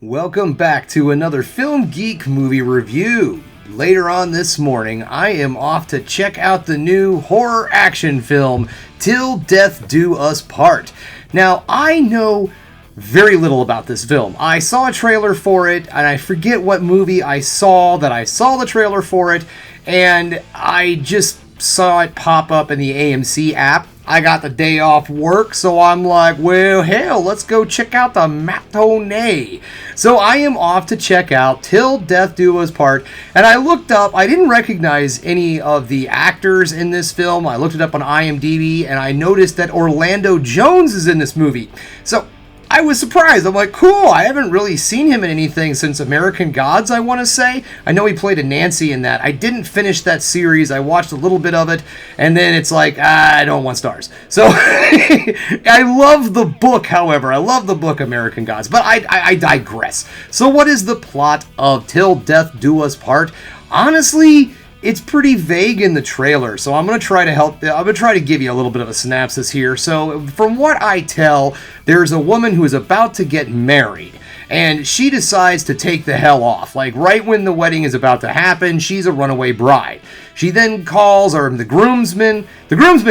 Welcome back to another Film Geek movie review. Later on this morning, I am off to check out the new horror action film, Till Death Do Us Part. Now, I know very little about this film. I saw a trailer for it, and I forget what movie I saw the trailer for it, and I just saw it pop up in the AMC app. I got the day off work, so I'm like, well, hell, let's go check out the matinee. So I am off to check out Till Death Do Us Part, and I looked up, I didn't recognize any of the actors in this film. I looked it up on IMDb, and I noticed that Orlando Jones is in this movie. So I was surprised. I'm like, cool, I haven't really seen him in anything since American Gods, I want to say. I know he played a Nancy in that. I didn't finish that series. I watched a little bit of it, and then it's like, I don't want stars. So, I love the book, however. I love the book American Gods, but I digress. So what is the plot of Till Death Do Us Part? Honestly, it's pretty vague in the trailer, so I'm going to try to give you a little bit of a synopsis here. So, from what I tell, there's a woman who is about to get married, and she decides to take the hell off. Like, right when the wedding is about to happen, she's a runaway bride. She then calls, or the groomsmen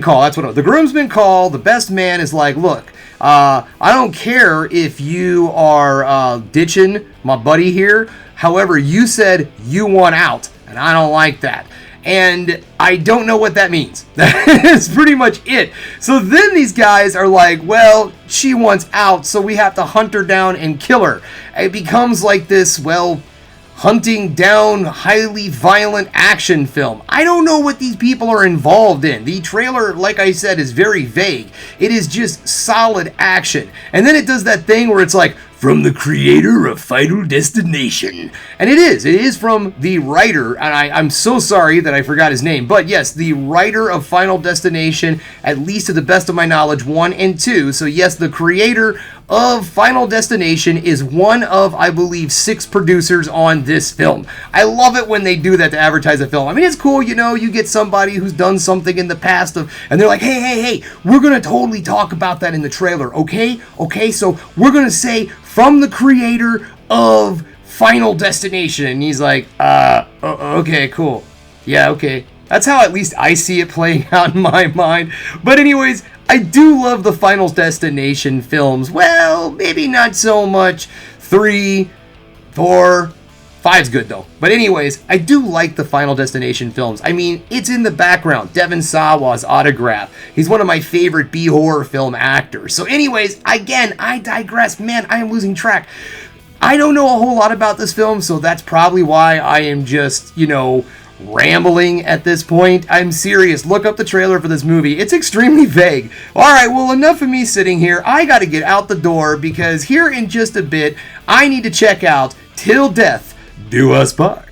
call, the best man is like, look, I don't care if you are ditching my buddy here, however, you said you want out. And I don't like that. And I don't know what that means. That's pretty much it. So then these guys are like, well, she wants out, so we have to hunt her down and kill her. It becomes like this, well, hunting down highly violent action film. I don't know what these people are involved in. The trailer, like I said, is very vague. It is just solid action. And then it does that thing where it's like, from the creator of Final Destination. And it is from the writer, and I'm so sorry that I forgot his name, but yes, the writer of Final Destination, at least to the best of my knowledge, 1 and 2. So yes, the creator of Final Destination is one of, I believe, 6 producers on this film. I love it when they do that to advertise a film. I mean, it's cool, you know, you get somebody who's done something in the past, and they're like, hey, we're going to totally talk about that in the trailer, okay? Okay, so we're going to say, from the creator of Final Destination. And he's like, okay, cool. Yeah, okay. That's how at least I see it playing out in my mind. But anyways, I do love the Final Destination films. Well, maybe not so much. 3, 4, 5's good though. But anyways, I do like the Final Destination films. I mean, it's in the background. Devon Sawa's autograph. He's one of my favorite B-horror film actors. So anyways, again, I digress. Man, I am losing track. I don't know a whole lot about this film, so that's probably why I am just, rambling at this point. I'm serious. Look up the trailer for this movie. It's extremely vague. Alright, well, enough of me sitting here. I gotta get out the door because here in just a bit, I need to check out Till Death Do Us Part.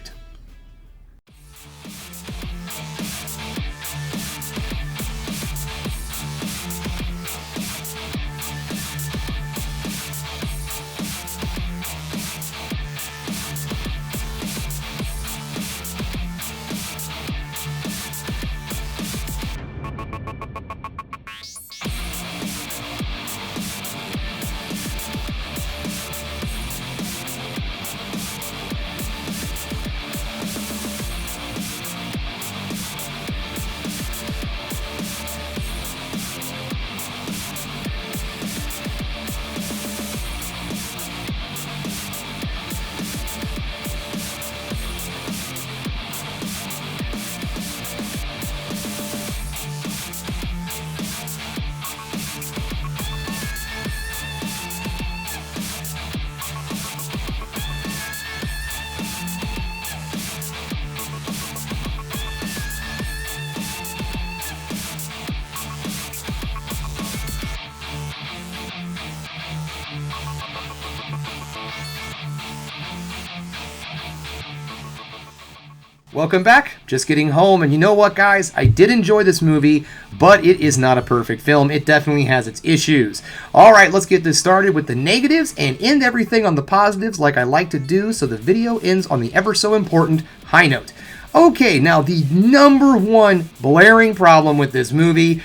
Welcome back. Just getting home, and you know what, guys? I did enjoy this movie, but it is not a perfect film. It definitely has its issues. Alright, let's get this started with the negatives and end everything on the positives like I like to do, so the video ends on the ever so important high note. Okay, now the number one blaring problem with this movie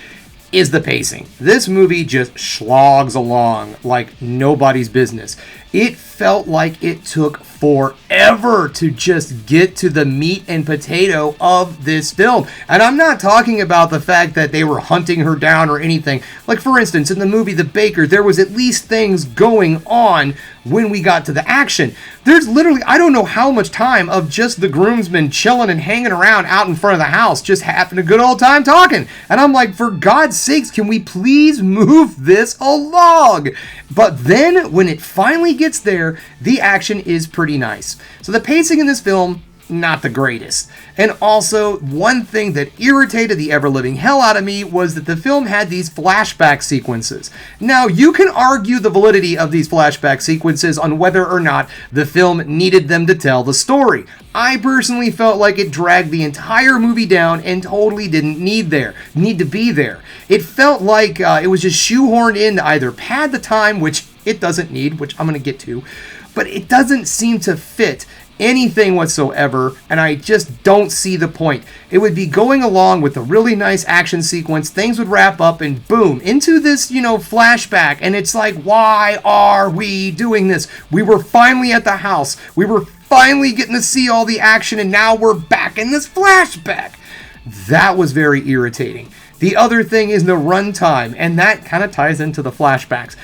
is the pacing. This movie just slogs along like nobody's business. It felt like it took forever to just get to the meat and potato of this film. And I'm not talking about the fact that they were hunting her down or anything. Like, for instance, in the movie The Baker, there was at least things going on when we got to the action. There's literally, I don't know how much time of just the groomsmen chilling and hanging around out in front of the house, just having a good old time talking. And I'm like, for God's sakes, can we please move this along? But then when it finally gets there, the action is pretty nice. So the pacing in this film, not the greatest. And also, one thing that irritated the ever-living hell out of me was that the film had these flashback sequences. Now, you can argue the validity of these flashback sequences on whether or not the film needed them to tell the story. I personally felt like it dragged the entire movie down and totally didn't need to be there. It felt like it was just shoehorned in to either pad the time, which it doesn't need, which I'm going to get to, but it doesn't seem to fit anything whatsoever, and I just don't see the point. It would be going along with a really nice action sequence, things would wrap up, and boom, into this, flashback, and it's like, why are we doing this? We were finally at the house, we were finally getting to see all the action, and now we're back in this flashback. That was very irritating. The other thing is the runtime, and that kind of ties into the flashbacks.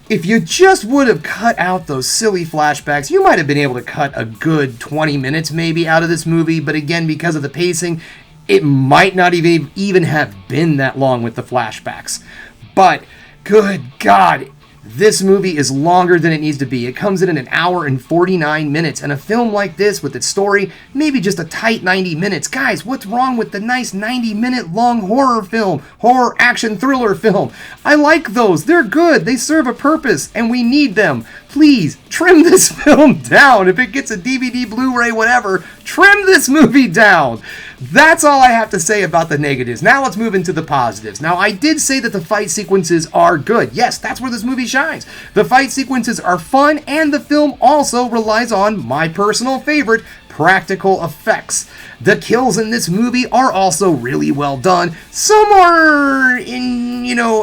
If you just would have cut out those silly flashbacks, you might have been able to cut a good 20 minutes maybe out of this movie, but again, because of the pacing, it might not even have been that long with the flashbacks. But, good God, this movie is longer than it needs to be. It comes in at 1 hour and 49 minutes, and a film like this with its story, maybe just a tight 90 minutes. Guys, what's wrong with the nice 90-minute long horror action thriller film? I like those. They're good. They serve a purpose, and we need them. Please, trim this film down. If it gets a DVD, Blu-ray, whatever, trim this movie down. That's all I have to say about the negatives. Now let's move into the positives. Now, I did say that the fight sequences are good. Yes, that's where this movie shines. The fight sequences are fun, and the film also relies on my personal favorite, practical effects. The kills in this movie are also really well done. Some are,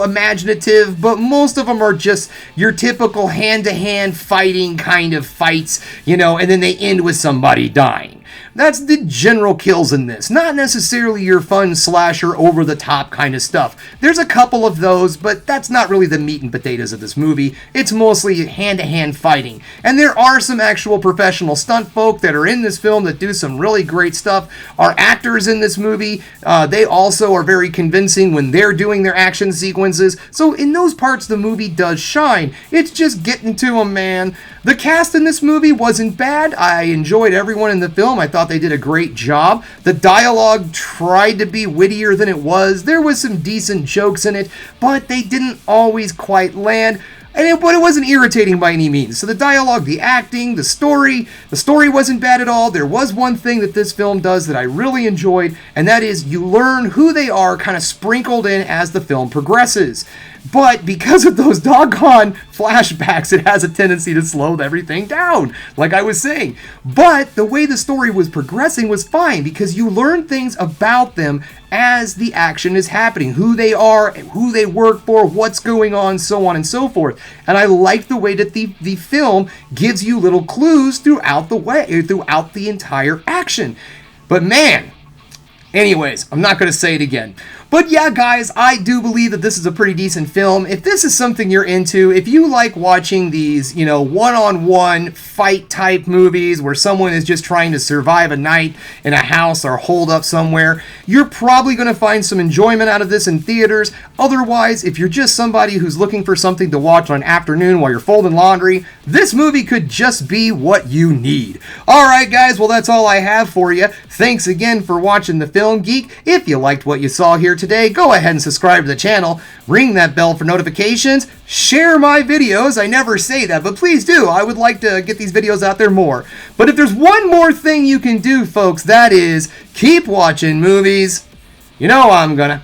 imaginative, but most of them are just your typical hand-to-hand fighting kind of fights, and then they end with somebody dying. That's the general kills in this. Not necessarily your fun slasher over-the-top kind of stuff. There's a couple of those, but that's not really the meat and potatoes of this movie. It's mostly hand-to-hand fighting. And there are some actual professional stunt folk that are in this film that do some really great stuff. Our actors in this movie, they also are very convincing when they're doing their action sequences. So in those parts, the movie does shine. It's just getting to them, man. The cast in this movie wasn't bad. I enjoyed everyone in the film. I thought they did a great job. The dialogue tried to be wittier than it was. There was some decent jokes in it, but they didn't always quite land. But it wasn't irritating by any means. So the dialogue, the acting, the story wasn't bad at all. There was one thing that this film does that I really enjoyed, and that is you learn who they are kind of sprinkled in as the film progresses. But because of those doggone flashbacks, it has a tendency to slow everything down, like I was saying. But the way the story was progressing was fine, because you learn things about them as the action is happening, who they are, who they work for, what's going on, so on and so forth. And I like the way that the film gives you little clues throughout the entire action. But man, anyways, I'm not going to say it again. But yeah, guys, I do believe that this is a pretty decent film. If this is something you're into, if you like watching these, one-on-one fight-type movies where someone is just trying to survive a night in a house or hold up somewhere, you're probably going to find some enjoyment out of this in theaters. Otherwise, if you're just somebody who's looking for something to watch on an afternoon while you're folding laundry, this movie could just be what you need. Alright, guys, well, that's all I have for you. Thanks again for watching The Film Geek. If you liked what you saw here today, go ahead and subscribe to the channel, ring that bell for notifications, share my videos. I never say that, but please do. I would like to get these videos out there more. But if there's one more thing you can do, folks, that is keep watching movies. You know I'm gonna.